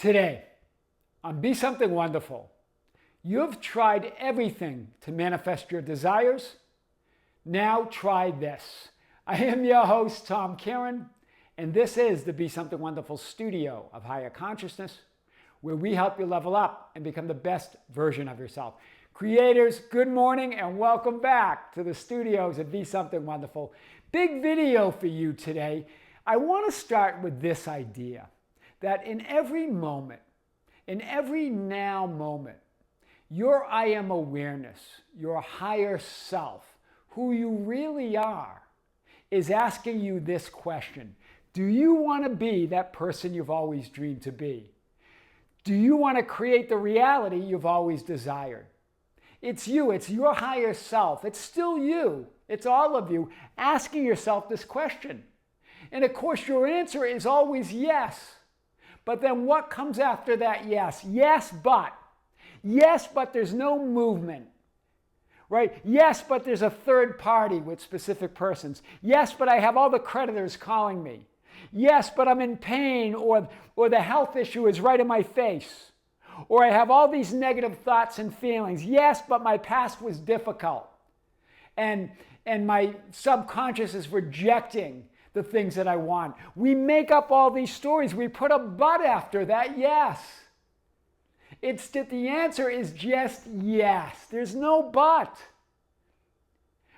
Today, on Be Something Wonderful, you've tried everything to manifest your desires. Now try this. I am your host, Tom Kearin, and this is the Be Something Wonderful studio of higher consciousness, where we help you level up and become the best version of yourself. Creators, good morning and welcome back to the studios of Be Something Wonderful. Big video for you today. I want to start with this idea that in every moment, in every now moment, your I am awareness, your higher self, who you really are, is asking you this question. Do you want to be that person you've always dreamed to be? Do you want to create the reality you've always desired? It's you, it's your higher self, it's still you, it's all of you asking yourself this question. And of course, your answer is always yes. But then what comes after that yes? Yes, but there's no movement. Right? Yes, but there's a third party with specific persons. Yes, but I have all the creditors calling me. Yes, but I'm in pain, or the health issue is right in my face. Or I have all these negative thoughts and feelings. Yes, but my past was difficult. And my subconscious is rejecting the things that I want. We make up all these stories. We put a but after that yes. It's that the answer is just yes. There's no but.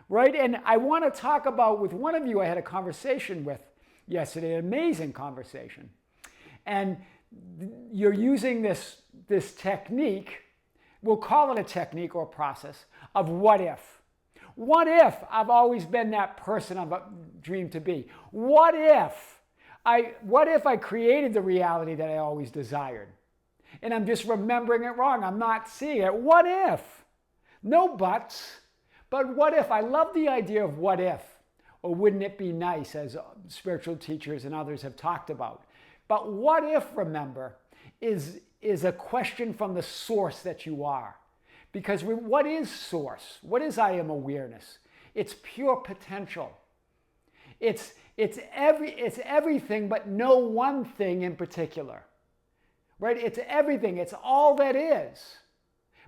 Right? And I want to talk about, with one of you I had a conversation with yesterday, an amazing conversation. And you're using this technique, we'll call it a technique or a process, of what if. What if I've always been that person I've dreamed to be? What if I created the reality that I always desired? And I'm just remembering it wrong. I'm not seeing it. What if? No buts. But what if? I love the idea of what if. Or wouldn't it be nice, as spiritual teachers and others have talked about. But what if, remember, is a question from the source that you are. Because what is source? What is I am awareness? It's pure potential. It's everything but no one thing in particular. Right? It's everything. It's all that is.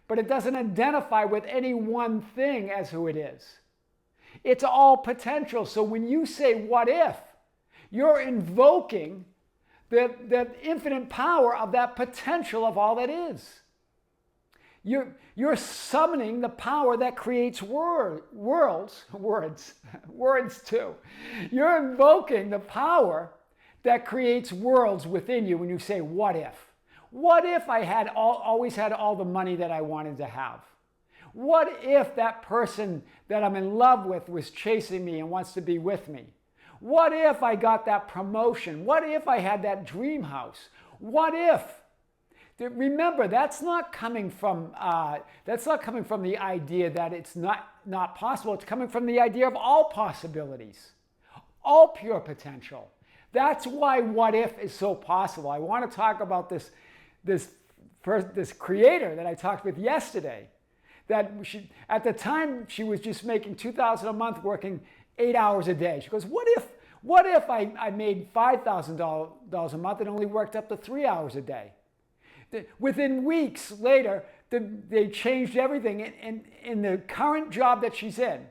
But it doesn't identify with any one thing as who it is. It's all potential. So when you say what if, you're invoking the infinite power of that potential of all that is. You're summoning the power that creates words too. You're invoking the power that creates worlds within you when you say, what if? What if I had always had all the money that I wanted to have? What if that person that I'm in love with was chasing me and wants to be with me? What if I got that promotion? What if I had that dream house? What if? Remember, that's not coming from the idea that it's not possible. It's coming from the idea of all possibilities, all pure potential. That's why what if is so possible. I want to talk about this creator that I talked with yesterday. That at the time she was just making $2,000 a month, working 8 hours a day. She goes, what if I made $5,000 a month and only worked up to 3 hours a day? Within weeks later, they changed everything in the current job that she's in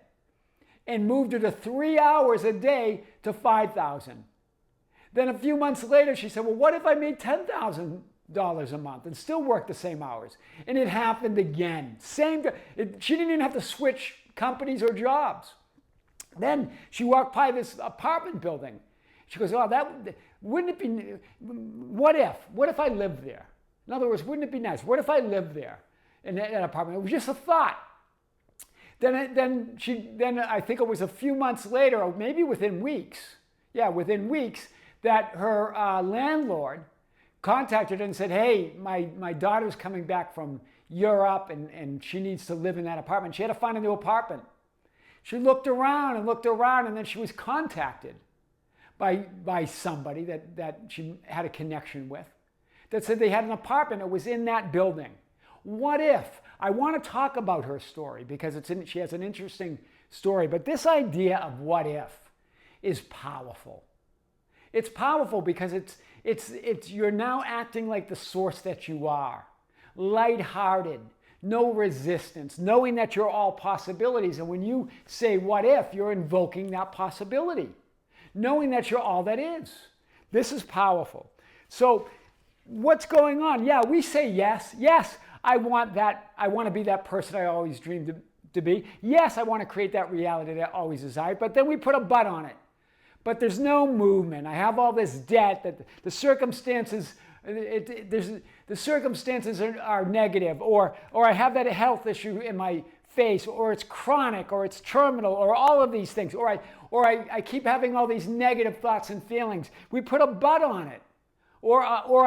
and moved her to 3 hours a day to 5,000. Then a few months later, she said, well, what if I made $10,000 a month and still worked the same hours? And it happened again. She didn't even have to switch companies or jobs. Then she walked by this apartment building. She goes, oh, wouldn't it be, what if? What if I lived there? In other words, wouldn't it be nice? What if I lived there in that apartment? It was just a thought. Then I think it was a few months later, or maybe within weeks, that her landlord contacted her and said, hey, my daughter's coming back from Europe and she needs to live in that apartment. She had to find a new apartment. She looked around, and then she was contacted by somebody that she had a connection with that said they had an apartment that was in that building. What if? I want to talk about her story because she has an interesting story. But this idea of what if is powerful. It's powerful because you're now acting like the source that you are. Lighthearted, no resistance, knowing that you're all possibilities. And when you say what if, you're invoking that possibility. Knowing that you're all that is. This is powerful. So what's going on? Yeah, we say yes. Yes, I want that. I want to be that person I always dreamed to be. Yes, I want to create that reality that I always desired. But then we put a but on it. But there's no movement. I have all this debt that the circumstances, the circumstances are negative, or I have that health issue in my face, or it's chronic, or it's terminal, or all of these things, or I keep having all these negative thoughts and feelings. We put a but on it. Or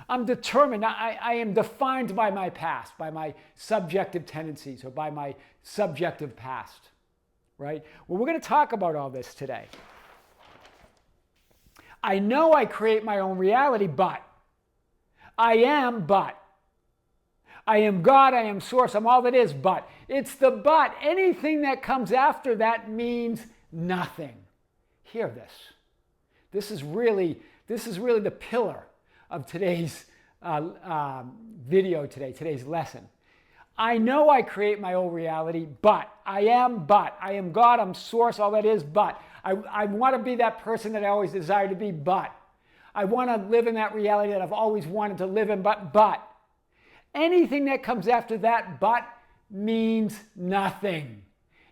I'm determined. I am defined by my past, by my subjective tendencies, or by my subjective past, right? Well, we're going to talk about all this today. I know I create my own reality, but I am God, I am source, I'm all that is, but. It's the but. Anything that comes after that means nothing. Hear this. This is really the pillar of today's video today, today's lesson. I know I create my own reality, but. I am God, I'm source, all that is, but. I want to be that person that I always desired to be, but. I want to live in that reality that I've always wanted to live in, but. Anything that comes after that but means nothing.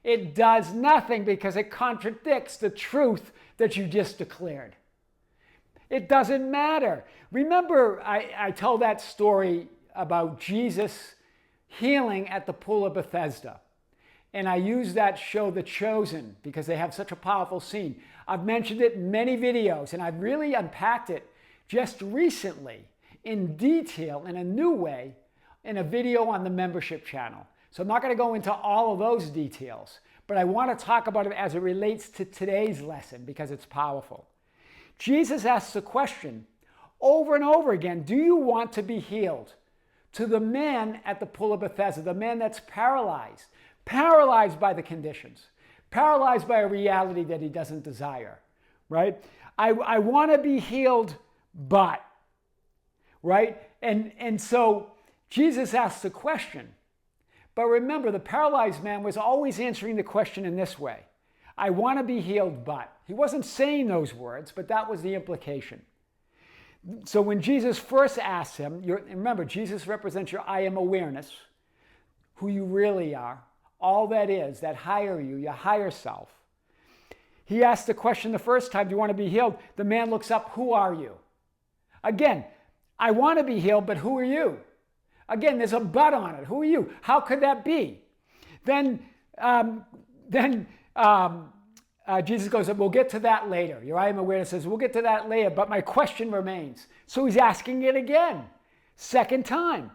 It does nothing because it contradicts the truth that you just declared. It doesn't matter. Remember, I told that story about Jesus healing at the pool of Bethesda. And I use that show, The Chosen, because they have such a powerful scene. I've mentioned it in many videos, and I've really unpacked it just recently in detail in a new way in a video on the membership channel. So I'm not going to go into all of those details, but I want to talk about it as it relates to today's lesson because it's powerful. Jesus asks the question over and over again, do you want to be healed? To the man at the pool of Bethesda, the man that's paralyzed by the conditions, paralyzed by a reality that he doesn't desire, right? I want to be healed, but, right? And so Jesus asks the question. But remember, the paralyzed man was always answering the question in this way. I want to be healed, but. He wasn't saying those words, but that was the implication. So when Jesus first asked him, remember, Jesus represents your I am awareness, who you really are, all that is, that higher you, your higher self. He asked the question the first time, do you want to be healed? The man looks up, who are you? Again, I want to be healed, but who are you? Again, there's a but on it. Who are you? How could that be? Then Jesus goes, we'll get to that later. Your I am awareness says, we'll get to that later, but my question remains. So he's asking it again, second time.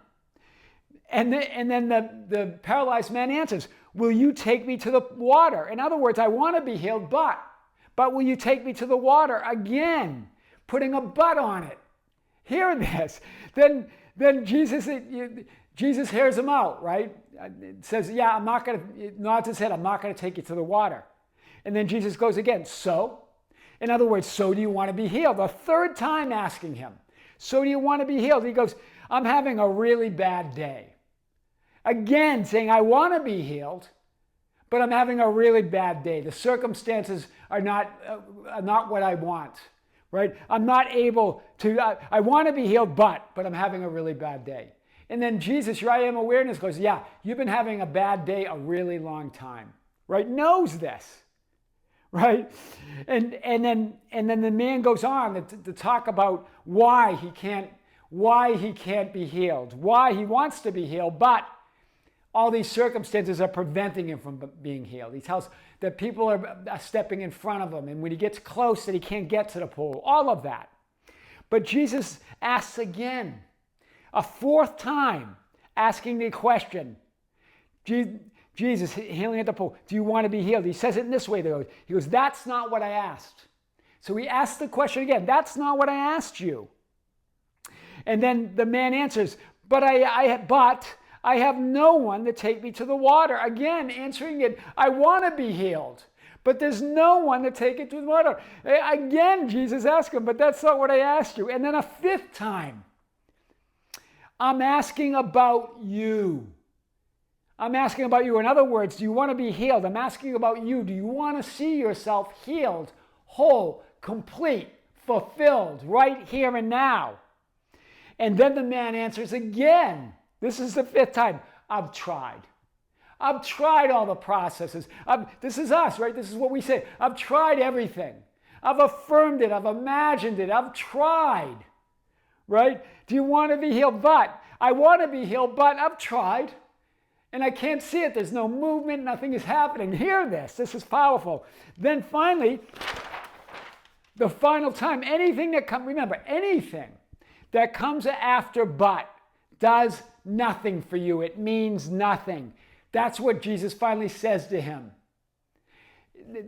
And then the paralyzed man answers, will you take me to the water? In other words, I want to be healed, but will you take me to the water? Again, putting a but on it. Hear this. Then Jesus hears him out, right? Says, yeah, I'm not going to, nods his head, I'm not going to take you to the water. And then Jesus goes again, so? In other words, so do you want to be healed? A third time asking him, so do you want to be healed? He goes, I'm having a really bad day. Again, saying, I want to be healed, but I'm having a really bad day. The circumstances are not what I want, right? I'm not able to, I want to be healed, but I'm having a really bad day. And then Jesus, your I am awareness goes, yeah, you've been having a bad day a really long time, right? Knows this, right? And then the man goes on to talk about why he can't be healed, why he wants to be healed, but all these circumstances are preventing him from being healed. He tells that people are stepping in front of him, and when he gets close that he can't get to the pool, all of that. But Jesus asks again, a fourth time, asking the question, Jesus healing at the pool, do you want to be healed? He says it in this way, though. He goes, that's not what I asked. So he asks the question again, that's not what I asked you. And then the man answers, but I have no one to take me to the water. Again, answering it, I want to be healed, but there's no one to take it to the water. Again, Jesus asked him, but that's not what I asked you. And then a fifth time, I'm asking about you. I'm asking about you. In other words, do you want to be healed? I'm asking about you. Do you want to see yourself healed, whole, complete, fulfilled, right here and now? And then the man answers again. This is the fifth time. I've tried. I've tried all the processes. This is us, right? This is what we say. I've tried everything. I've affirmed it. I've imagined it. I've tried, right? Do you want to be healed? But I want to be healed, but I've tried. And I can't see it. There's no movement. Nothing is happening. Hear this. This is powerful. Then finally, the final time, anything that comes, remember, anything that comes after but does nothing for you. It means nothing. That's what Jesus finally says to him.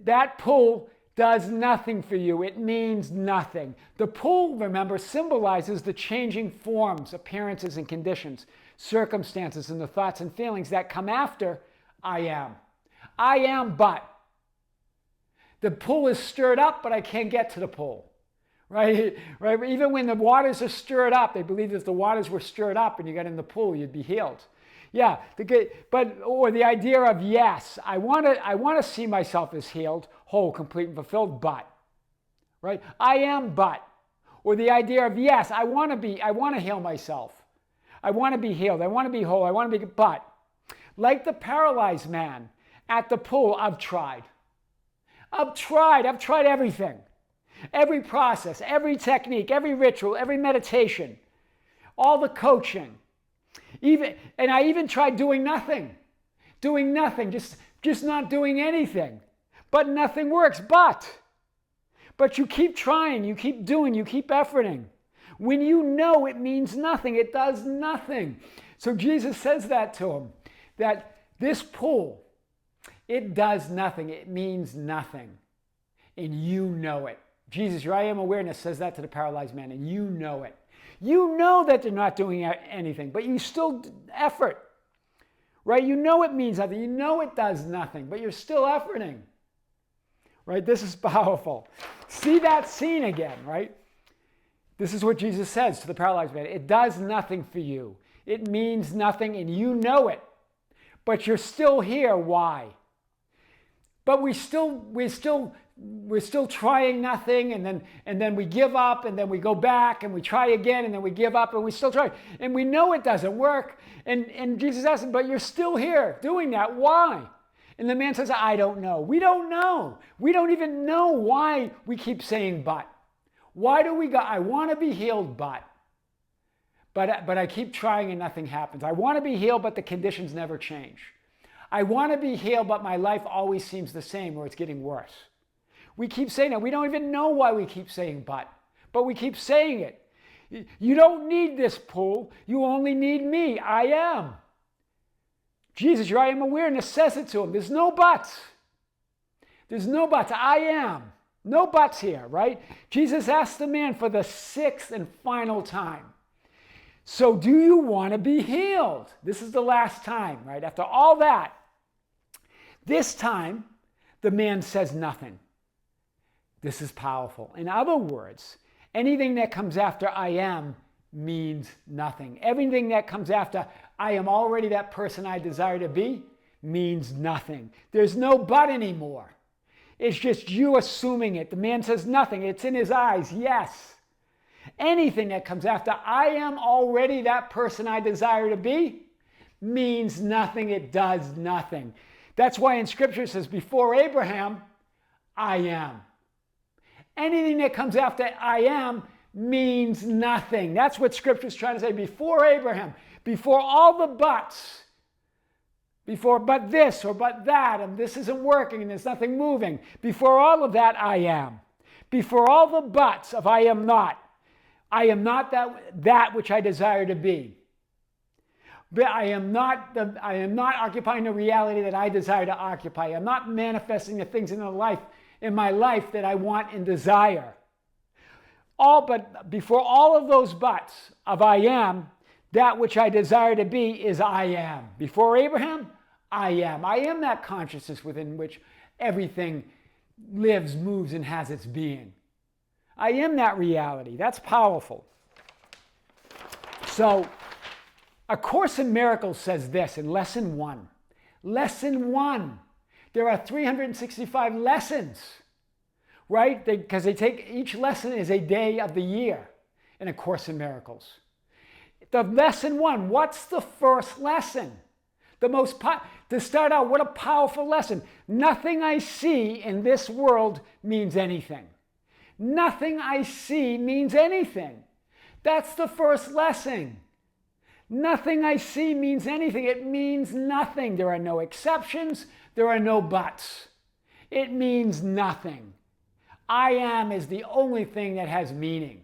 That pull does nothing for you. It means nothing. The pull, remember, symbolizes the changing forms, appearances, and conditions, circumstances, and the thoughts and feelings that come after I am. I am, but. The pull is stirred up, but I can't get to the pull. Right? Even when the waters are stirred up, they believe if the waters were stirred up and you got in the pool, you'd be healed. Yeah, or the idea of yes, I want to see myself as healed, whole, complete, and fulfilled, but. Right? I am, but. Or the idea of yes, I want to heal myself. I want to be healed. I want to be whole. I want to be, but. Like the paralyzed man at the pool, I've tried. I've tried everything. Every process, every technique, every ritual, every meditation, all the coaching. And I even tried doing nothing, just not doing anything. But nothing works. But you keep trying, you keep doing, you keep efforting. When you know it means nothing, it does nothing. So Jesus says that to him, that this pull, it does nothing, it means nothing. And you know it. Jesus, your I am awareness says that to the paralyzed man, and you know it. You know that they're not doing anything, but you still effort, right? You know it means nothing. You know it does nothing, but you're still efforting, right? This is powerful. See that scene again, right? This is what Jesus says to the paralyzed man. It does nothing for you. It means nothing, and you know it, but you're still here. Why? But we're still trying nothing, and then we give up, and then we go back and we try again, and then we give up and we still try, and we know it doesn't work. And Jesus asks him, but you're still here doing that. Why? And the man says, I don't know. We don't know. We don't even know why we keep saying but. Why do we go, I want to be healed, but I keep trying and nothing happens. I want to be healed, but the conditions never change. I want to be healed, but my life always seems the same, or it's getting worse. We keep saying that. We don't even know why we keep saying but we keep saying it. You don't need this pull. You only need me. I am. Jesus, your I am awareness says it to him. There's no buts. There's no buts. I am. No buts here, right? Jesus asked the man for the sixth and final time. So do you want to be healed? This is the last time, right? After all that, this time, the man says nothing. This is powerful. In other words, anything that comes after I am means nothing. Everything that comes after I am already that person I desire to be means nothing. There's no but anymore. It's just you assuming it. The man says nothing. It's in his eyes. Yes. Anything that comes after I am already that person I desire to be means nothing. It does nothing. That's why in Scripture it says, before Abraham, I am. Anything that comes after I am means nothing. That's what Scripture is trying to say. Before Abraham, before all the buts, before but this or but that, and this isn't working and there's nothing moving, before all of that, I am. Before all the buts of I am not that which I desire to be. But I am not occupying the reality that I desire to occupy. I'm not manifesting the things in my life that I want and desire. But before all of those buts of I am, that which I desire to be is I am. Before Abraham, I am. I am that consciousness within which everything lives, moves, and has its being. I am that reality. That's powerful. So, A Course in Miracles says this in Lesson 1. Lesson 1. There are 365 lessons, right? Because they take, each lesson is a day of the year in A Course in Miracles. The lesson 1, what's the first lesson? To start out, what a powerful lesson. Nothing I see in this world means anything. Nothing I see means anything. That's the first lesson. Nothing I see means anything. It means nothing. There are no exceptions. There are no buts. It means nothing. I am is the only thing that has meaning.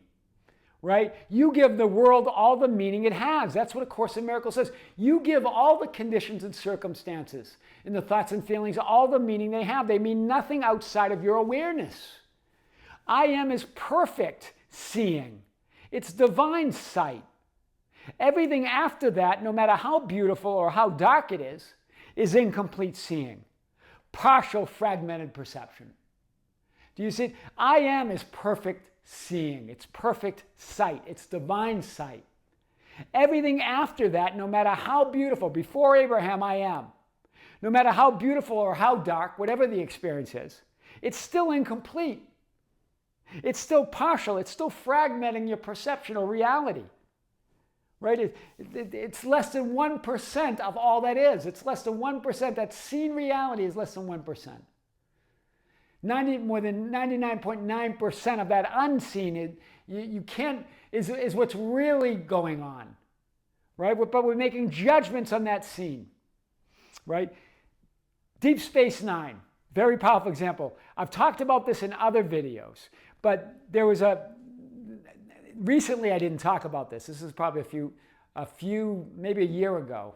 Right? You give the world all the meaning it has. That's what A Course in Miracles says. You give all the conditions and circumstances and the thoughts and feelings all the meaning they have. They mean nothing outside of your awareness. I am is perfect seeing. It's divine sight. Everything after that, no matter how beautiful or how dark it is incomplete seeing. Partial, fragmented perception. Do you see it? I am is perfect seeing. It's perfect sight. It's divine sight. Everything after that, no matter how beautiful, before Abraham, I am. No matter how beautiful or how dark, whatever the experience is, it's still incomplete. It's still partial. It's still fragmenting your perception or reality. Right? It's less than 1% of all that is. It's less than 1%. That seen reality is less than 1%. More than 99.9% of that unseen is what's really going on. Right? But we're making judgments on that scene. Right? Deep Space Nine. Very powerful example. I've talked about this in other videos, but there was recently I didn't talk about this. This is probably maybe a year ago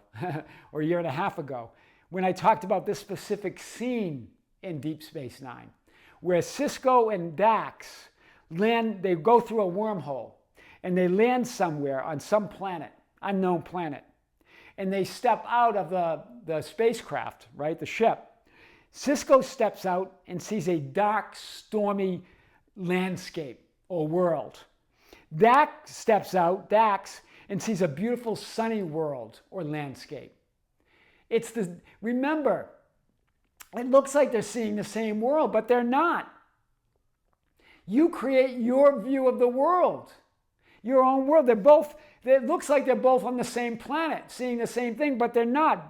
or a year and a half ago when I talked about this specific scene in Deep Space Nine where Cisco and Dax they go through a wormhole and they land somewhere on some planet, unknown planet, and they step out of the spacecraft, right, the ship. Cisco steps out and sees a dark, stormy landscape or world. Dax steps out, and sees a beautiful sunny world or landscape. Remember, it looks like they're seeing the same world, but they're not. You create your view of the world, your own world. It looks like they're both on the same planet, seeing the same thing, but they're not.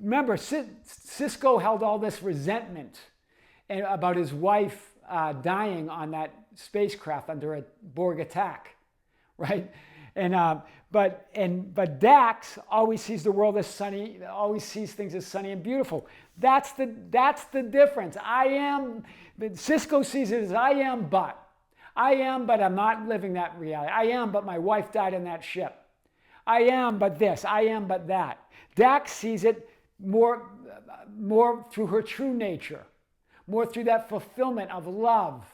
Remember, Cisco held all this resentment about his wife dying on that spacecraft under a Borg attack, right? But Dax always sees the world as sunny, always sees things as sunny and beautiful. That's the difference. Cisco sees it as I am, but I'm not living that reality. I am, but my wife died in that ship. I am, but this. I am, but that. Dax sees it more through her true nature, more through that fulfillment of love,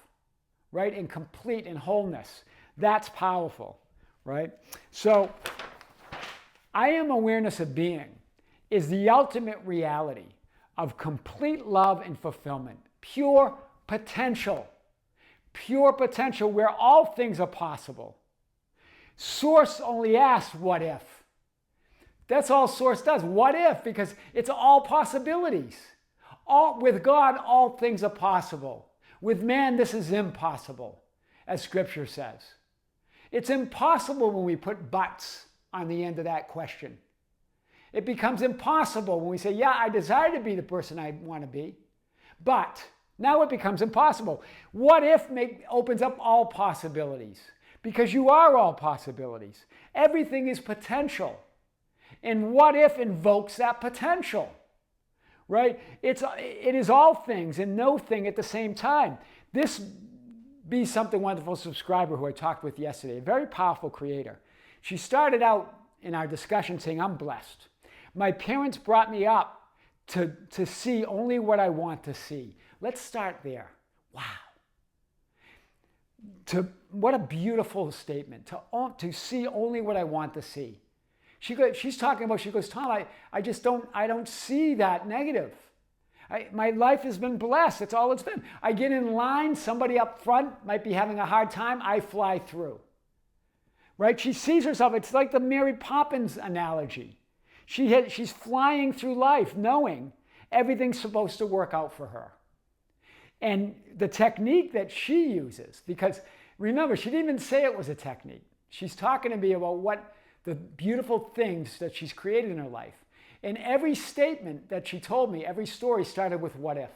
right, and complete and wholeness. That's powerful, right? So, I am awareness of being is the ultimate reality of complete love and fulfillment, pure potential where all things are possible. Source only asks, what if? That's all Source does. What if? Because it's all possibilities. With God, all things are possible. With man, this is impossible, as Scripture says. It's impossible when we put buts on the end of that question. It becomes impossible when we say, yeah, I desire to be the person I want to be, but now it becomes impossible. What if opens up all possibilities? Because you are all possibilities. Everything is potential. And what if invokes that potential, right? It is all things and no thing at the same time. This Be Something Wonderful subscriber who I talked with yesterday, a very powerful creator. She started out in our discussion saying, I'm blessed. My parents brought me up to see only what I want to see. Let's start there. Wow. What a beautiful statement, to see only what I want to see. She's talking about, she goes, Tom, I don't see that negative. My life has been blessed. That's all it's been. I get in line, somebody up front might be having a hard time, I fly through. Right? She sees herself, it's like the Mary Poppins analogy. She's flying through life knowing everything's supposed to work out for her. And the technique that she uses, because remember, she didn't even say it was a technique. She's talking to me about what the beautiful things that she's created in her life. And every statement that she told me, every story started with what if.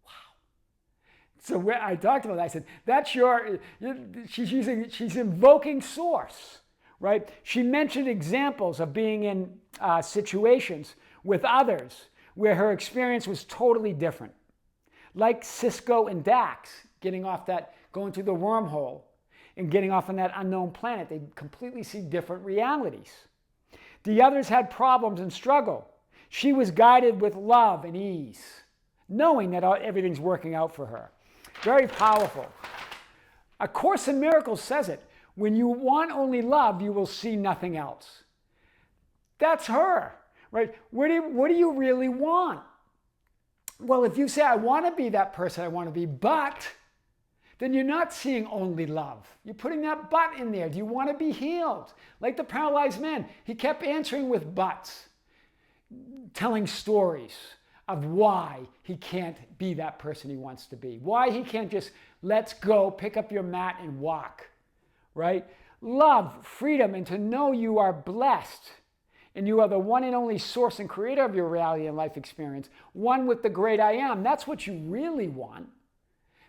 Wow. So I talked about that. I said, she's invoking source, right? She mentioned examples of being in situations with others where her experience was totally different. Like Cisco and Dax going through the wormhole and getting off on that unknown planet. They completely see different realities. The others had problems and struggle. She was guided with love and ease, knowing that everything's working out for her. Very powerful. A Course in Miracles says it. When you want only love, you will see nothing else. That's her, right? What do you really want? Well, if you say, I want to be that person I want to be, but, then you're not seeing only love. You're putting that but in there. Do you want to be healed? Like the paralyzed man, he kept answering with buts, telling stories of why he can't be that person he wants to be, why he can't just let's go, pick up your mat and walk, right? Love, freedom, and to know you are blessed. And you are the one and only source and creator of your reality and life experience, one with the great I am. That's what you really want.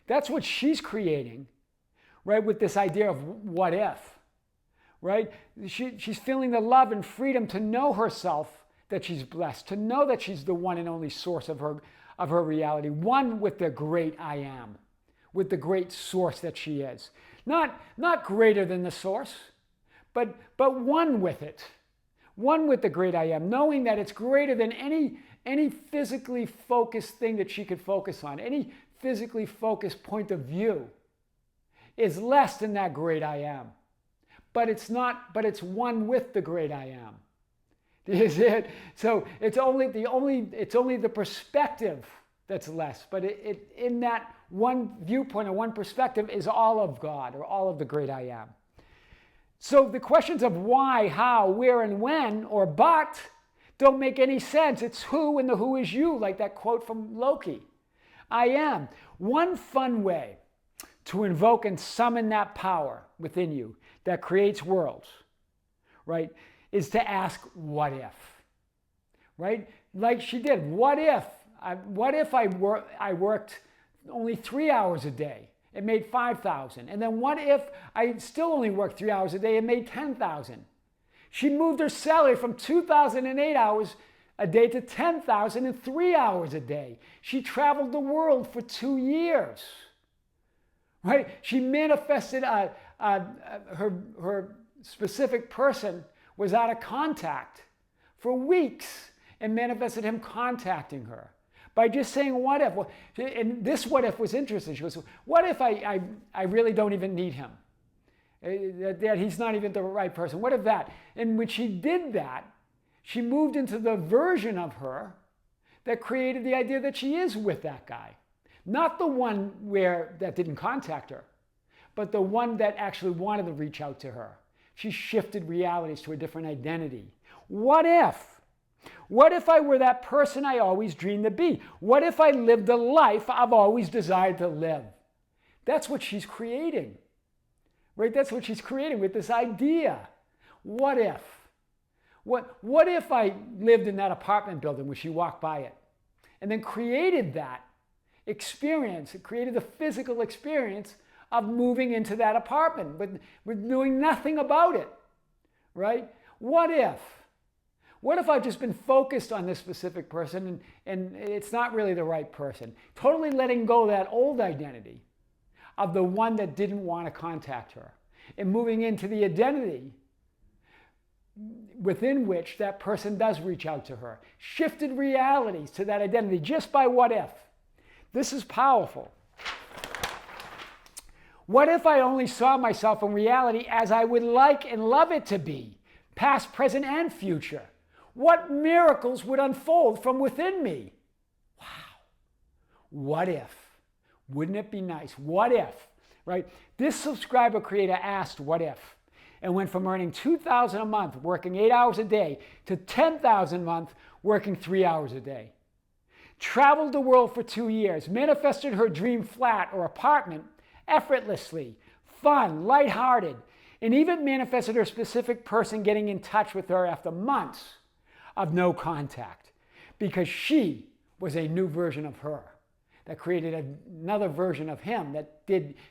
That's what she's creating, right, with this idea of what if, right? She's feeling the love and freedom to know herself that she's blessed, to know that she's the one and only source of her reality, one with the great I am, with the great source that she is. Not greater than the source, but one with it. One with the great I am, knowing that it's greater than any physically focused thing that she could focus on. Any physically focused point of view is less than that great I am. But it's one with the great I am. Is it? So it's only the perspective that's less. But in that one viewpoint or one perspective is all of God or all of the great I am. So the questions of why, how, where, and when, or but, don't make any sense. It's who, and the who is you, like that quote from Loki. I am. One fun way to invoke and summon that power within you that creates worlds, right, is to ask, what if? Right? Like she did. What if I worked only 3 hours a day? It made 5,000. And then what if I still only worked 3 hours a day and made 10,000? She moved her salary from 2,008 hours a day to 10,000 in 3 hours a day. She traveled the world for 2 years. Right? She manifested her specific person was out of contact for weeks and manifested him contacting her. By just saying what if. And this what if was interesting. She goes, what if I really don't even need him? That he's not even the right person. What if that? And when she did that, she moved into the version of her that created the idea that she is with that guy. Not the one that didn't contact her, but the one that actually wanted to reach out to her. She shifted realities to a different identity. What if? What if I were that person I always dreamed to be? What if I lived the life I've always desired to live? That's what she's creating, right? That's what she's creating with this idea. What if? What if I lived in that apartment building where she walked by it and then created that experience, it created the physical experience of moving into that apartment, but with doing nothing about it, right? What if? What if I've just been focused on this specific person and it's not really the right person? Totally letting go of that old identity of the one that didn't want to contact her and moving into the identity within which that person does reach out to her. Shifted realities to that identity just by what if. This is powerful. What if I only saw myself in reality as I would like and love it to be, past, present, and future? What miracles would unfold from within me? Wow. What if? Wouldn't it be nice? What if? Right? This subscriber creator asked, what if? And went from earning $2,000 a month, working 8 hours a day, to $10,000 a month, working 3 hours a day. Traveled the world for 2 years, manifested her dream flat or apartment effortlessly, fun, lighthearted, and even manifested her specific person getting in touch with her after months of no contact, because she was a new version of her that created another version of him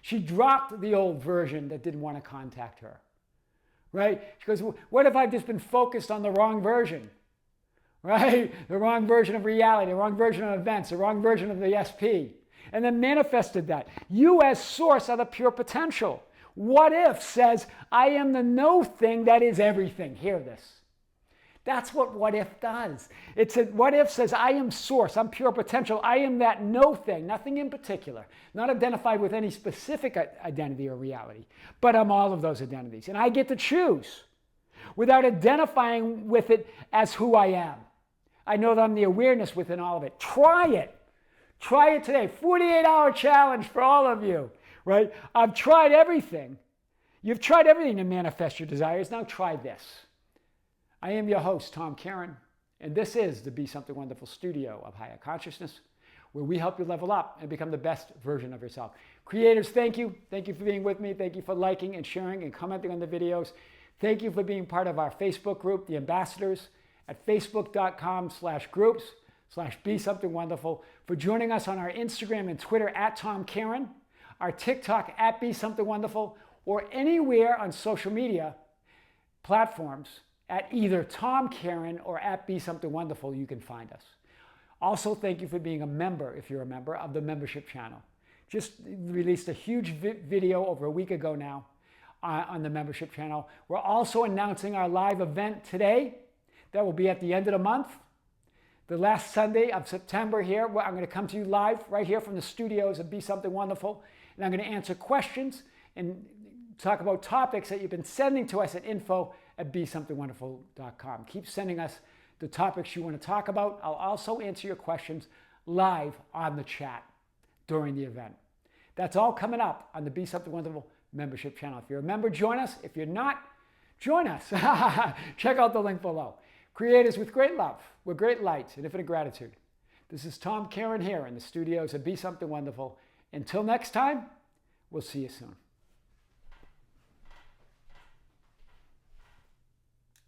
she dropped the old version that didn't want to contact her, right? She goes, what if I've just been focused on the wrong version, right? The wrong version of reality, the wrong version of events, the wrong version of the SP, and then manifested that. You as source are the pure potential. What if says, I am the no thing that is everything. Hear this. That's what if does. What if says, I am source, I'm pure potential, I am that no thing, nothing in particular, not identified with any specific identity or reality, but I'm all of those identities. And I get to choose without identifying with it as who I am. I know that I'm the awareness within all of it. Try it. Try it today. 48-hour challenge for all of you, right? I've tried everything. You've tried everything to manifest your desires. Now try this. I am your host, Tom Kearin, and this is the Be Something Wonderful studio of higher consciousness, where we help you level up and become the best version of yourself. Creators, thank you. Thank you for being with me. Thank you for liking and sharing and commenting on the videos. Thank you for being part of our Facebook group, The Ambassadors, at facebook.com/groups/Be Something Wonderful, for joining us on our Instagram and Twitter at Tom Kearin, our TikTok at Be Something Wonderful, or anywhere on social media platforms at either Tom Kearin or at Be Something Wonderful, you can find us. Also, thank you for being a member, if you're a member, of the membership channel. Just released a huge video over a week ago now on the membership channel. We're also announcing our live event today that will be at the end of the month. The last Sunday of September here, I'm going to come to you live right here from the studios of Be Something Wonderful, and I'm going to answer questions and talk about topics that you've been sending to us at info@besomethingwonderful.com. Keep sending us the topics you want to talk about. I'll also answer your questions live on the chat during the event. That's all coming up on the Be Something Wonderful membership channel. If you're a member, join us. If you're not, join us. Check out the link below. Creators with great love, with great light and infinite gratitude. This is Tom Kearin here in the studios of Be Something Wonderful. Until next time, we'll see you soon.